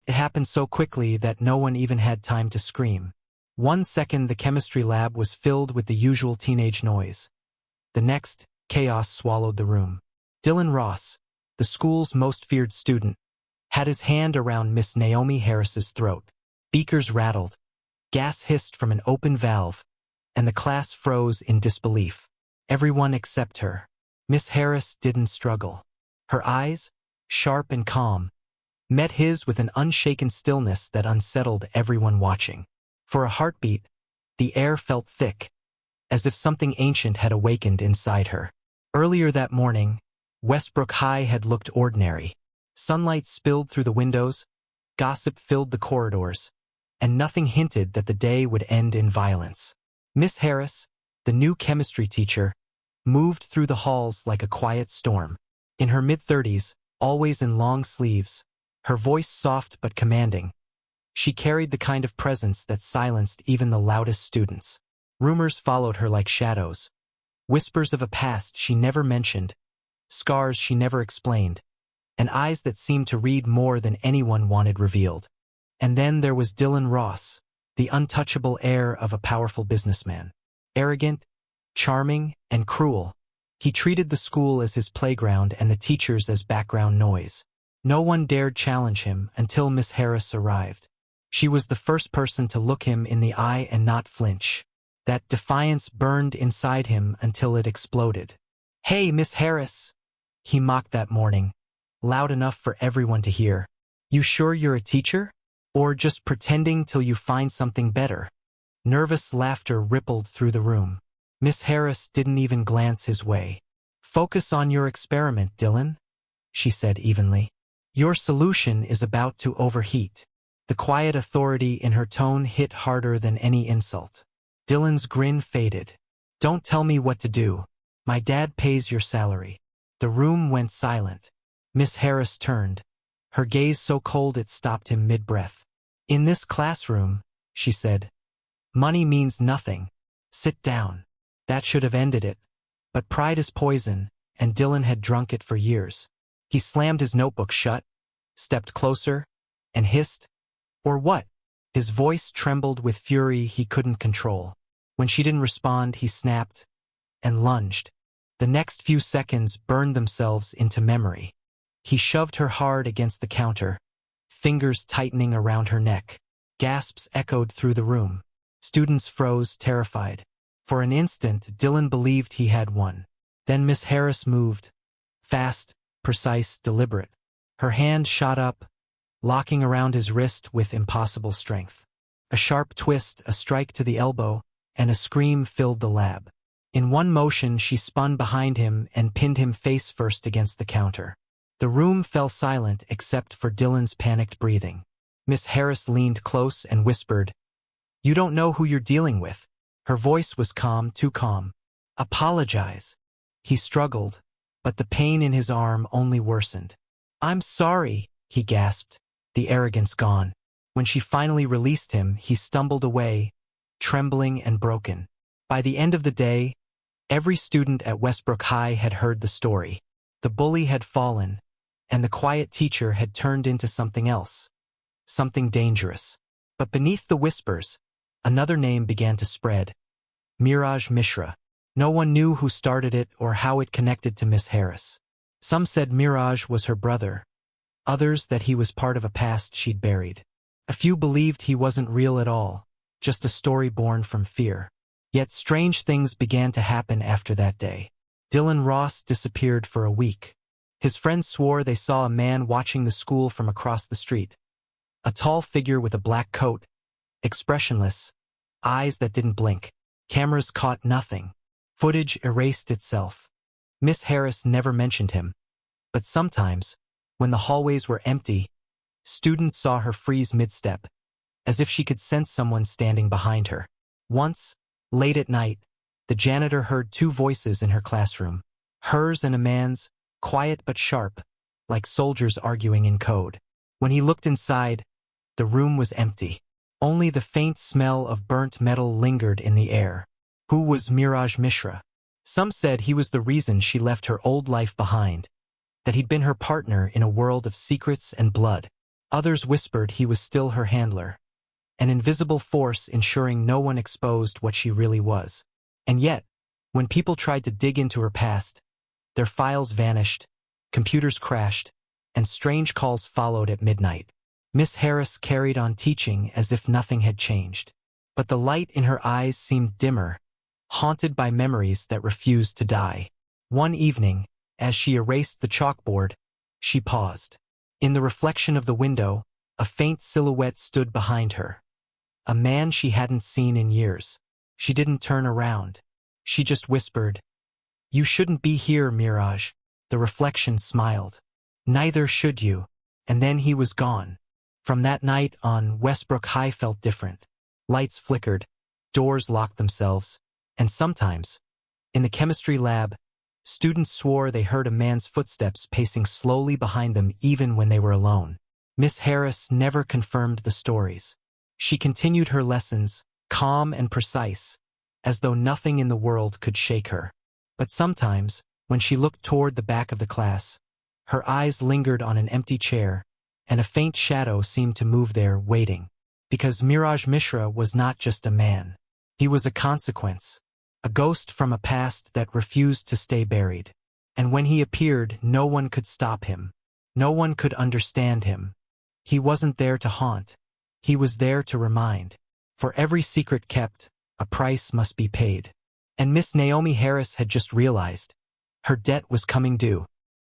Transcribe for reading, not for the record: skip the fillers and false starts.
It happened so quickly that no one even had time to scream. 1 second the chemistry lab was filled with the usual teenage noise. The next, chaos swallowed the room. Dylan Ross, the school's most feared student, had his hand around Miss Naomi Harris's throat. Beakers rattled, gas hissed from an open valve, and the class froze in disbelief. Everyone except her. Miss Harris didn't struggle. Her eyes, sharp and calm, met his with an unshaken stillness that unsettled everyone watching. For a heartbeat, the air felt thick, as if something ancient had awakened inside her. Earlier that morning, Westbrook High had looked ordinary. Sunlight spilled through the windows, gossip filled the corridors, and nothing hinted that the day would end in violence. Miss Harris, the new chemistry teacher, moved through the halls like a quiet storm. In her mid-30s, always in long sleeves, her voice soft but commanding, she carried the kind of presence that silenced even the loudest students. Rumors followed her like shadows. Whispers of a past she never mentioned, scars she never explained, and eyes that seemed to read more than anyone wanted revealed. And then there was Dylan Ross, the untouchable heir of a powerful businessman. Arrogant, charming, and cruel, he treated the school as his playground and the teachers as background noise. No one dared challenge him until Miss Harris arrived. She was the first person to look him in the eye and not flinch. That defiance burned inside him until it exploded. "Hey, Miss Harris," he mocked that morning, loud enough for everyone to hear. "You sure you're a teacher? Or just pretending till you find something better?" Nervous laughter rippled through the room. Miss Harris didn't even glance his way. "Focus on your experiment, Dylan," she said evenly. "Your solution is about to overheat." The quiet authority in her tone hit harder than any insult. Dylan's grin faded. "Don't tell me what to do. My dad pays your salary." The room went silent. Miss Harris turned, her gaze so cold it stopped him mid-breath. "In this classroom," she said, "money means nothing. Sit down." That should have ended it. But pride is poison, and Dylan had drunk it for years. He slammed his notebook shut, stepped closer, and hissed, "Or what?" His voice trembled with fury he couldn't control. When she didn't respond, he snapped and lunged. The next few seconds burned themselves into memory. He shoved her hard against the counter, fingers tightening around her neck. Gasps echoed through the room. Students froze, terrified. For an instant, Dylan believed he had won. Then Miss Harris moved. Fast, precise, deliberate. Her hand shot up, locking around his wrist with impossible strength. A sharp twist, a strike to the elbow, and a scream filled the lab. In one motion, she spun behind him and pinned him face first against the counter. The room fell silent except for Dylan's panicked breathing. Miss Harris leaned close and whispered, "You don't know who you're dealing with." Her voice was calm, too calm. "Apologize." He struggled, but the pain in his arm only worsened. "I'm sorry," he gasped, the arrogance gone. When she finally released him, he stumbled away, trembling and broken. By the end of the day, every student at Westbrook High had heard the story. The bully had fallen, and the quiet teacher had turned into something else, something dangerous. But beneath the whispers, another name began to spread. Miraj Misra. No one knew who started it or how it connected to Miss Harris. Some said Miraj was her brother, others that he was part of a past she'd buried. A few believed he wasn't real at all, just a story born from fear. Yet strange things began to happen after that day. Dylan Ross disappeared for a week. His friends swore they saw a man watching the school from across the street. A tall figure with a black coat, expressionless, eyes that didn't blink. Cameras caught nothing. Footage erased itself. Miss Harris never mentioned him. But sometimes, when the hallways were empty, students saw her freeze mid-step, as if she could sense someone standing behind her. Once, late at night, the janitor heard two voices in her classroom. Hers and a man's, quiet but sharp, like soldiers arguing in code. When he looked inside, the room was empty. Only the faint smell of burnt metal lingered in the air. Who was Miraj Misra? Some said he was the reason she left her old life behind, that he'd been her partner in a world of secrets and blood. Others whispered he was still her handler, an invisible force ensuring no one exposed what she really was. And yet, when people tried to dig into her past, their files vanished, computers crashed, and strange calls followed at midnight. Miss Harris carried on teaching as if nothing had changed. But the light in her eyes seemed dimmer, haunted by memories that refused to die. One evening, as she erased the chalkboard, she paused. In the reflection of the window, a faint silhouette stood behind her. A man she hadn't seen in years. She didn't turn around. She just whispered, "You shouldn't be here, Miraj." The reflection smiled. "Neither should you." And then he was gone. From that night on, Westbrook High felt different. Lights flickered, doors locked themselves, and sometimes, in the chemistry lab, students swore they heard a man's footsteps pacing slowly behind them even when they were alone. Miss Harris never confirmed the stories. She continued her lessons, calm and precise, as though nothing in the world could shake her. But sometimes, when she looked toward the back of the class, her eyes lingered on an empty chair, and a faint shadow seemed to move there, waiting. Because Miraj Misra was not just a man. He was a consequence, a ghost from a past that refused to stay buried. And when he appeared, no one could stop him. No one could understand him. He wasn't there to haunt. He was there to remind. For every secret kept, a price must be paid. And Miss Naomi Harris had just realized her debt was coming due.